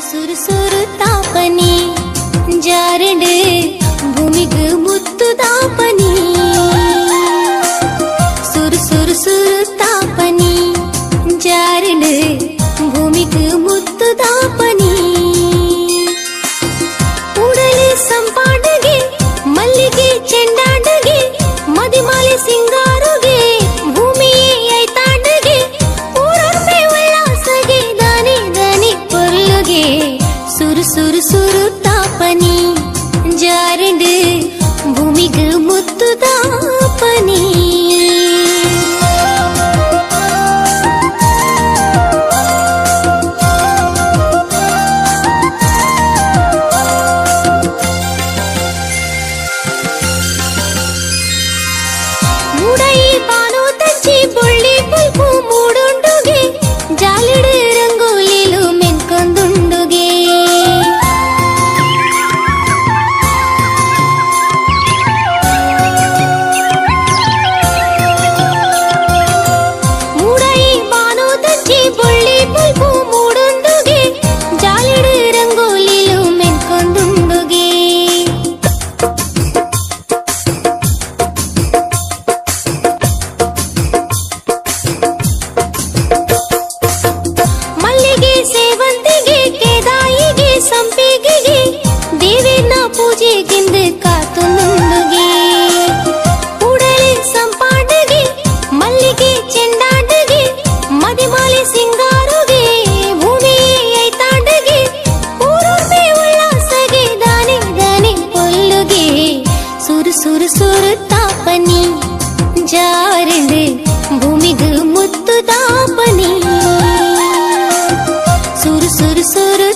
ಸುರು ಸುರು ತಾಪನಿ ಜಾರಡು ಭೂಮಿಗೆ ಮುತ್ತು ತಾಪನಿ ಸುರು ಸುರು ಸುರು ತಾಪನಿ ಜಾರಡು ಭೂಮಿಗೆ ಮುತ್ತು ತಾಪನಿ ಉಡಲಿ ಸಂಪಾಡಗೆ ಮಲ್ಲಿಗೆ ಚೆಂಡಾಡಗೆ ಮದಿಮಾಲೆ ಸಿಂಗಾರುಗೆ ಭೂಮಿಯೇ ಐತಾಡಗೆ ಊರೊಮ್ಮೆ ಉಲ್ಲಾಸಗೆ ದಾನಿ ದಾನಿ ಪೊರ್ಲುಗೆ ಸುರು ಸುರು ಸುರು ತಾಪನಿ ಜಾರಡು ಭೂಮಿಗೆ ಮುತ್ತು ತಾಪನಿ ಮೂಡೈ ಬಾನು ತಂಚಿ ಬೊಳ್ಳಿ ಪುಲ್ಪು ಮೂಡುಂಡುಗೆ ಜಾಲಿಡು ರಂಗೋಲಿಲು ಮೆನ್ಕೊಂದುಂಡುಗೆ ಮೂಡೈ ಬಾನು ತಂಚಿ ಬೊಳ್ಳಿ ಪುಲ್ಪು ಮೂಡುಂಡುಗೆ ಜಾಲಿಡು ರಂಗೋಲಿಲು ಮೆನ್ಕೊಂದುಂಡುಗೆ ಮಲ್ಲಿಗೆ ಸೇವಂತಿಗೆ ಕೇದಾಯಿಗೆ ಸಂಪಿಗೆಗೆ ದೇವೇನ ಪೂಜೆಗಿಂದ ಕಾತು ನುಂಡುಗೆ ಉಡಲಿ ಸಂಪಾಡಗೆ ಮಲ್ಲಿಗೆ ಚೆಂಡಾಡಗೆ ಮದಿಮಾಲೆ ಸಿಂಗಾರುಗೆ ಭೂಮಿಯೇ ಐತಾಡಗೆ ಊರೊಮ್ಮೆ ಉಲ್ಲಾಸಗೆ ದಾನಿ ದಾನಿ ಪೊಲ್ಲುಗೆ ಸುರು ಸುರು ಸುರು ತಾಪನಿ ಜಾರಡು ಭೂಮಿಗೆ ಮುತ್ತು ತಾಪನಿ ಸುರು ಸುರು ಸುರು